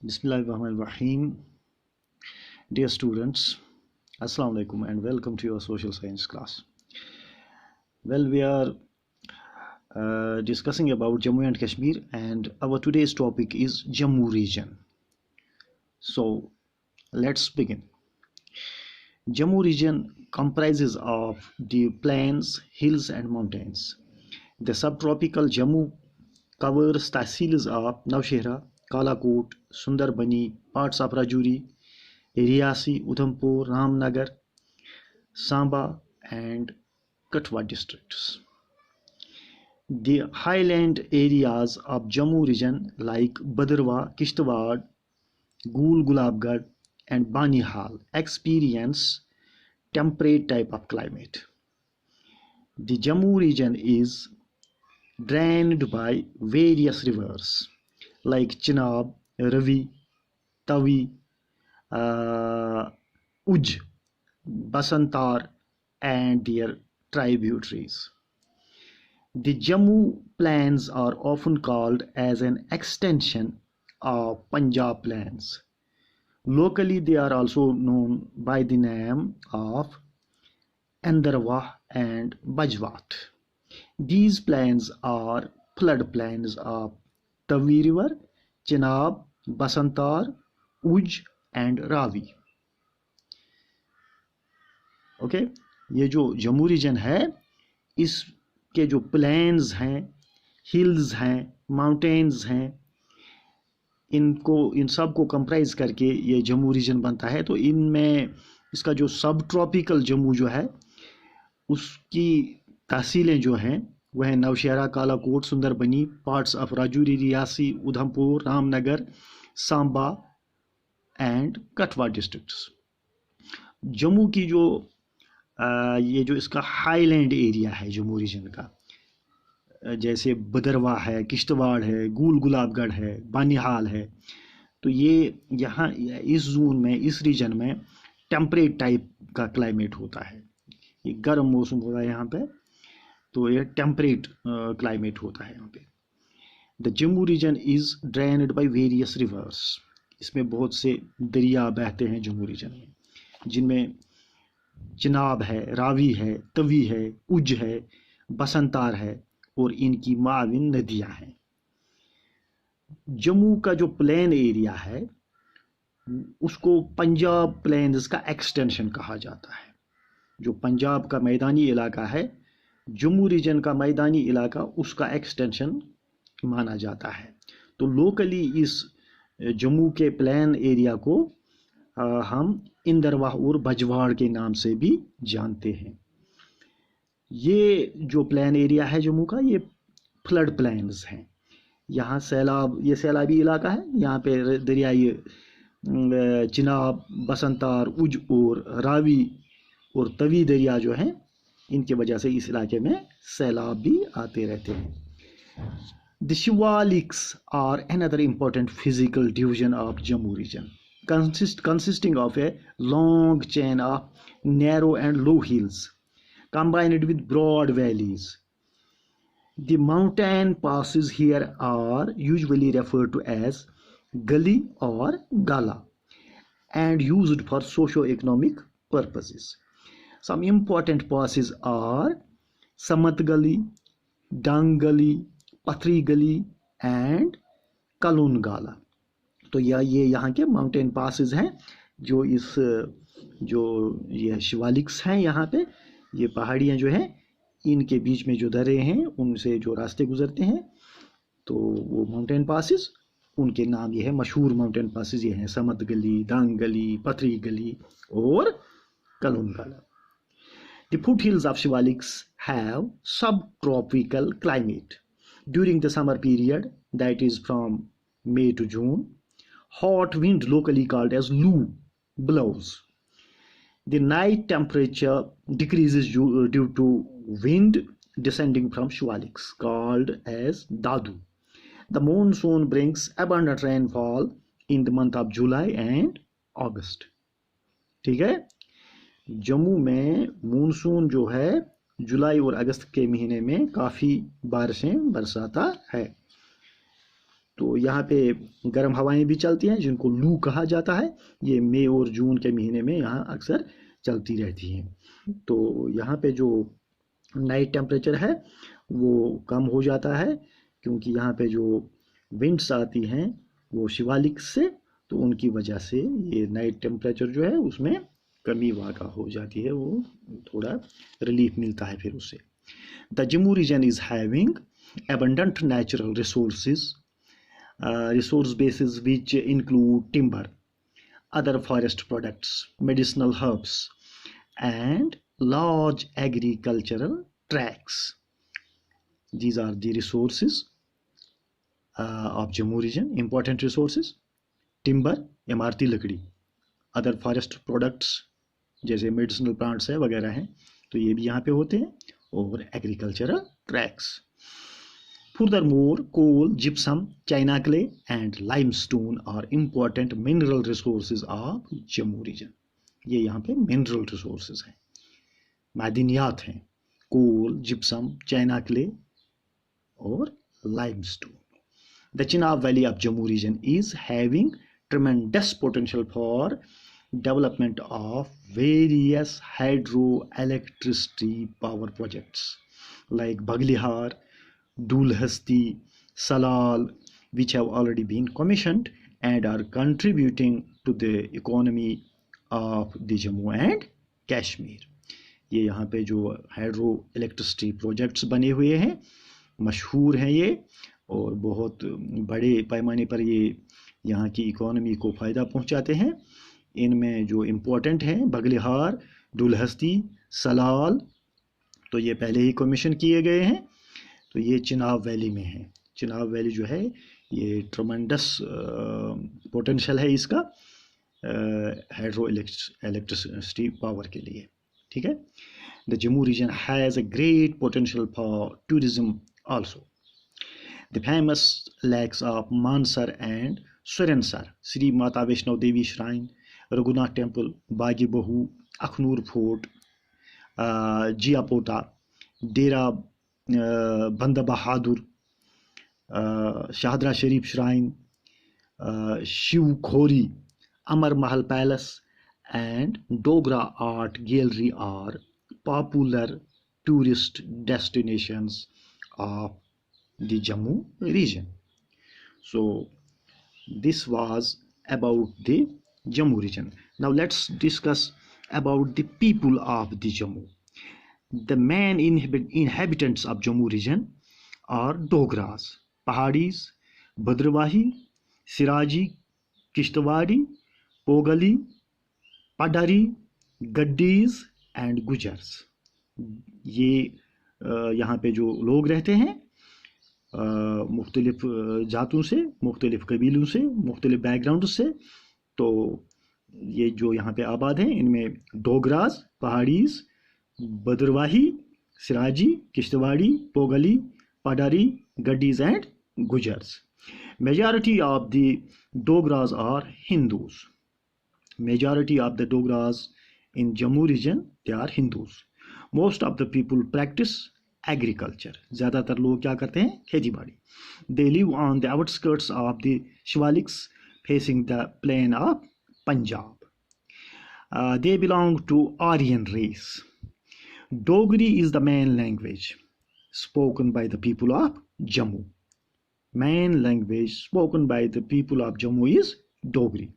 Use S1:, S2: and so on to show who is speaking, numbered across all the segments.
S1: Bismillahirrahmanirrahim. Dear students, Assalamu alaikum and welcome to your social science class. Well, we are discussing about Jammu and Kashmir, and our today's topic is Jammu region. So let's begin. Jammu region comprises of the plains, hills and mountains. The subtropical Jammu covers tehsils of Nowshera, Kalakot, Sundarbani, parts of Rajouri, Riyasi, Udhampur, Ramnagar, Samba and Katwa districts. The highland areas of Jammu region like Bhadrawa, Kishtwar, Gul Gulabgarh and Banihal experience temperate type of climate. The Jammu region is drained by various rivers like Chenab, Ravi, Tavi, Uj, Basantar and their tributaries. The Jammu plains are often called as an extension of Punjab plains. Locally, they are also known by the name of Andarwah and Bajwat. These plains are flood plains of Tavi River, Chenab, Basantar, Uj and Ravi. Okay ये जो Jammu reason है इसके जो planes हैं, hills हैं, mountains हैं, इन सब को कंप्राइज करके ये जम्मू रीजन बनता है. तो इनमें इसका जो सब ट्रॉपिकल जम्मू जो है उसकी तहसीलें जो हैं वह है Nowshera, Kalakote, Sunderbani, parts of Rajouri, Reasi, Udhampur, Ramnagar, Samba and Kathua districts. Jammu की जो ये जो इसका हाईलैंड एरिया है जम्मू रीजन का, जैसे भदरवा है, किश्तवाड़ है, गूल गुलाबगढ़ है, बानिहाल है, तो ये यहाँ इस जोन में, इस रीजन में टेम्परेट टाइप का क्लाइमेट होता है. ये गर्म मौसम होता है यहाँ पे, तो ये टेम्परेट क्लाइमेट होता है यहाँ पे. The Jammu region is drained by various rivers. इसमें बहुत से दरिया बहते हैं जम्मू रीजन में, जिनमें चिनाब है, रावी है, तवी है, उज है, बसंतार है और इनकी माविन नदियां हैं. जम्मू का जो प्लेन एरिया है उसको पंजाब प्लेन्स का एक्सटेंशन कहा जाता है. जो पंजाब का मैदानी इलाका है, जम्मू रीजन का मैदानी इलाका उसका एक्सटेंशन माना जाता है. तो लोकली इस जम्मू के प्लेन एरिया को हम इंदरवाह और बजवाड़ के नाम से भी जानते हैं. ये जो प्लेन एरिया है जम्मू का, ये फ्लड प्लेन्स हैं. यहाँ ये सैलाबी इलाका है. यहाँ पे दरियाई चिनाब, बसंतार, उज और रावी और तवी दरिया जो हैं, इनके वजह से इस इलाके में सैलाब भी आते रहते हैं. The Shivaliks are another important physical division of Jammu region, consisting of a long chain of narrow and low hills combined with broad valleys. The mountain passes here are usually referred to as gully or gala and used for socio-economic purposes. Some important passes are Samat Gully, Dang Gully, Pathri Gully and Kalun Gala. तो ये यहाँ के mountain passes हैं जो ये शिवालिक्स हैं. यहाँ पे ये पहाड़ियाँ जो हैं, इनके बीच में जो दर्रे हैं उनसे जो रास्ते गुजरते हैं, तो वो माउंटेन पासेस, उनके नाम ये है, मशहूर माउंटेन पासेस ये हैं समत गली, दांग गली, पथरी गली और कलून गाला. The foothills of Shivaliks have subtropical climate. During the summer period, that is from May to June, hot wind locally called as Lu blows. The night temperature decreases due to wind descending from Shivaliks called as Dadu. The monsoon brings abundant rainfall in the month of July and August. ठीक है, जम्मू में monsoon जो है जुलाई और अगस्त के महीने में काफ़ी बारिशें बरसाता है. तो यहाँ पे गर्म हवाएं भी चलती हैं जिनको लू कहा जाता है। ये मई और जून के महीने में यहाँ अक्सर चलती रहती हैं। तो यहाँ पे जो नाइट टेम्परेचर है वो कम हो जाता है, क्योंकि यहाँ पे जो विंड्स आती हैं वो शिवालिक से, तो उनकी वजह से ये नाइट टेम्परेचर जो है उसमें कमी वाक़ा हो जाती है, वो थोड़ा रिलीफ मिलता है फिर उससे। The Jammu region is having abundant natural resource bases which include timber, other forest products, medicinal herbs, and large agricultural tracts. These are the resources of Jammu region, important resources: timber, इमारती लकड़ी, other forest products जैसे medicinal plants है वगैरह हैं, तो ये भी यहाँ पे होते हैं, और agricultural tracks. Furthermore, coal, gypsum, china clay, and limestone are important mineral resources of Jammu region. ये यहाँ पे mineral resources हैं, मादनियात हैं, कोल, जिप्सम, चाइना क्ले और limestone. The Chenab Valley of Jammu region is having tremendous potential for development of various hydroelectricity power projects like Baglihar, Dulhasti, Salal, which have already been commissioned and are contributing to the economy of the Jammu and Kashmir. ये यहाँ पे जो hydro electricity projects बने हुए हैं, मशहूर हैं ये, और बहुत बड़े पैमाने पर ये यहाँ की इकोनॉमी को फ़ायदा पहुँचाते हैं। इनमें जो इम्पोर्टेंट हैं बगलिहार, दुलहस्ती, सलाल, तो ये पहले ही कमीशन किए गए हैं। तो ये चिनाब वैली में है। चिनाब वैली जो है ये ट्रमेंडस पोटेंशियल है इसका हाइड्रो इलेक्ट्रिसिटी पावर के लिए, ठीक है। The Jammu region has a great potential for tourism also. The famous lakes of Mansar and Surinsar, Shri Mata Vaishno Devi shrine, Raghunath temple, Bagi Bahu, Akhnoor fort, Jiapota, Dera Banda Bahadur, Shahdara Sharif shrine, Shiv Khori, Amar Mahal palace and Dogra Art Gallery are popular tourist destinations of the Jammu region. So this was about the Jammu region. Now let's discuss about the people of the Jammu. The main inhabitants of Jammu region are Dogras, Pahadis, Bhadrawahi, Siraji, Kishtwadi, Pogali, Padari, Gaddis and Gujars. ये यहाँ पे जो लोग रहते हैं मुख्तलिफ जातों से, मुख्तलिफ कबीलों से, मुख्तलिफ बैकग्राउंड से, तो ये जो यहाँ पे आबाद हैं इनमें Dogras, Paharis, Bhaderwahi, Siraji, Kishtwari, Pogli, Paddari, Gaddis and Gujjars. Majority of the Dogras are Hindus. Majority of the Dogras in Jammu region, they are Hindus. Most of the people practice agriculture. ज़्यादातर लोग क्या करते हैं? खेती बाड़ी. They live on the outskirts of the Shivaliks facing the plain of Punjab. They belong to Aryan race. Dogri is the main language spoken by the people of Jammu. Main language spoken by the people of Jammu is Dogri.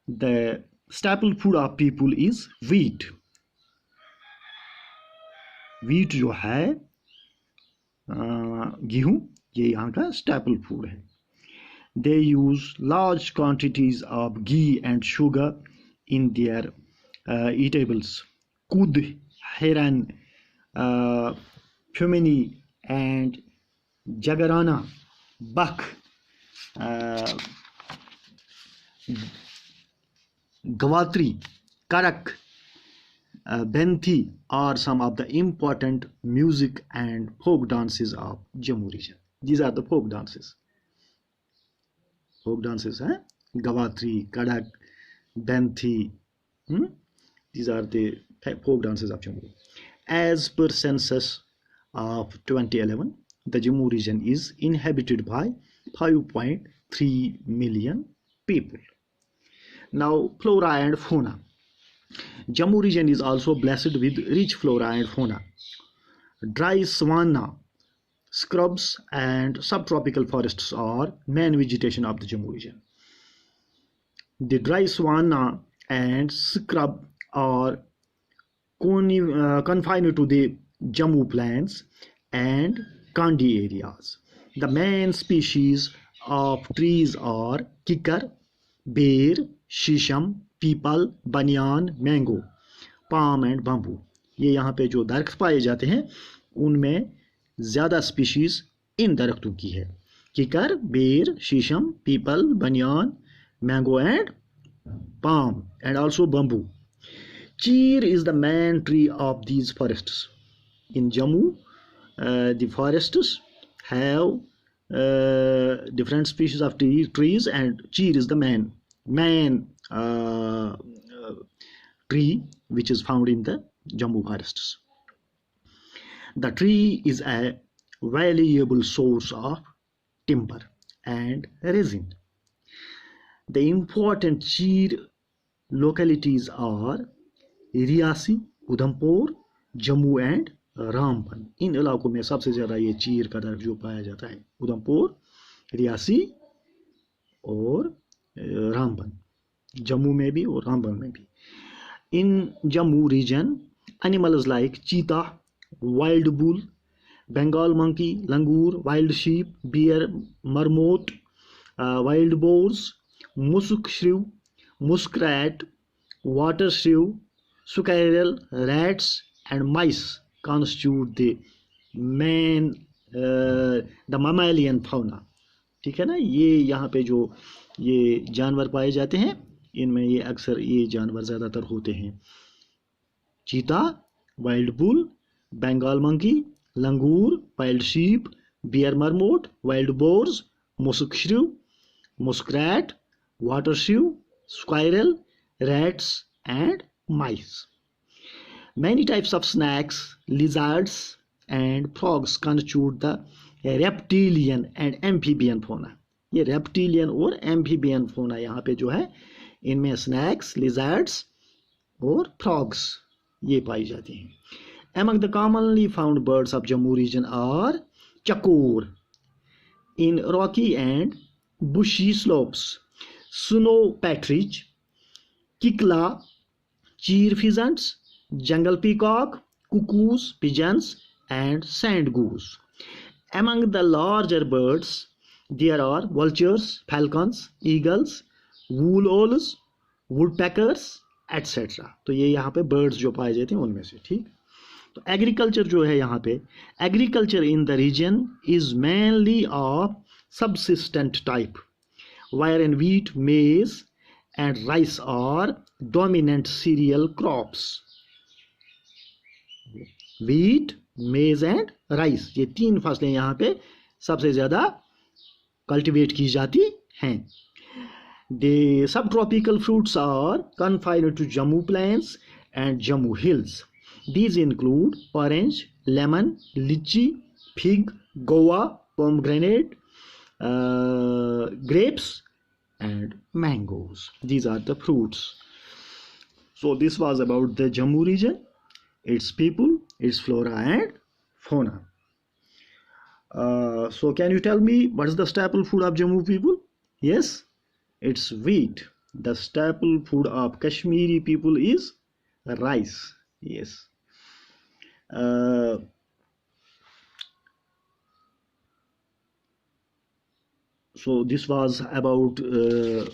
S1: The staple food of people is wheat. Wheat जो है गेहूँ, ये यहाँ का staple food है. They use large quantities of ghee and sugar in their eatables. Kud, Heran, Pumini and Jagarana, Bak, Gavatri, Karak, Benthi are some of the important music and folk dances of Jammu region. These are the folk dances. Folk dances, Gavatri, Karak, Benthi. These are the folk dances of Jammu. As per census of 2011, the Jammu region is inhabited by 5.3 million people. Now, flora and fauna. Jammu region is also blessed with rich flora and fauna. Dry savanna, scrubs and subtropical forests are main vegetation of the Jammu region. The dry savanna and scrub are confined to the Jammu plains and Kandi areas. The main species of trees are kikar, bear, shisham, people, बनियान, mango, palm and bamboo. ये यहाँ पे जो दरख्त पाए जाते हैं उनमें ज़्यादा स्पीशीज इन दरख्तों की है. किकर, बेर, शीशम, पीपल, बनियान, mango and palm and also bamboo. Cheer is the main tree of these forests. In Jammu, the forests have different species of trees, and cheer is the main tree which is found in the Jammu forests. The tree is a valuable source of timber and resin. The important cheer localities are Reasi, Udhampur, Jammu and Ramban. इन इलाकों में सबसे ज़्यादा ये चीर का दरख्त जो पाया जाता है उधमपुर, रियासी और रामबन. जम्मू में भी और रामबन में भी. In Jammu region animals like cheetah, wild bull, Bengal monkey, langur, wild sheep, bear, marmot, wild boars, musk shrew, muskrat, water shrew, squirrel, rats and mice constitute the mammalian fauna. ठीक है ना. ये यहाँ पे जो ये जानवर पाए जाते हैं इनमें ये अक्सर ये जानवर ज़्यादातर होते हैं. Cheetah, wild bull, Bengal monkey, langur, wild sheep, bear marmot, wild boars, musk shrew, muskrat, water shrew, squirrel, rats and mice. Many types of snakes, lizards and frogs constitute the reptilian and amphibian fauna. ये reptilian और amphibian fauna यहाँ पे जो है इनमें snakes, lizards और frogs ये पाई जाती हैं. Among the commonly found birds of Jammu region are chakor in rocky and bushy slopes, snow partridge, kikla, cheer pheasants, jungle peacock, cuckoos, pigeons and sand goose. Among the larger birds there are vultures, falcons, eagles, wool owls, woodpeckers etc. तो ये यहाँ पे birds जो पाए जाते हैं उनमें से. ठीक. तो एग्रीकल्चर जो है यहाँ पे, agriculture in the region is mainly of subsistent type, wherein wheat, maize and rice are dominant cereal crops. Wheat, maize and rice ये तीन फसलें यहाँ पे सबसे ज़्यादा कल्टीवेट की जाती हैं. The subtropical fruits are confined to Jammu plains and Jammu hills. These include orange, lemon, lychee, fig, guava, pomegranate, grapes and mangoes. These are the fruits. So this was about the Jammu region, its people, its flora and fauna. So can you tell me what is the staple food of Jammu people? Yes, it's wheat. The staple food of Kashmiri people is rice. Yes. So this was about the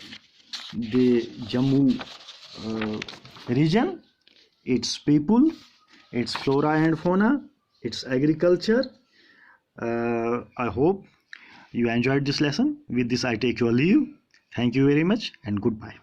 S1: Jammu region, its people, its flora and fauna, its agriculture. I hope you enjoyed this lesson. With this I take your leave. Thank you very much and goodbye.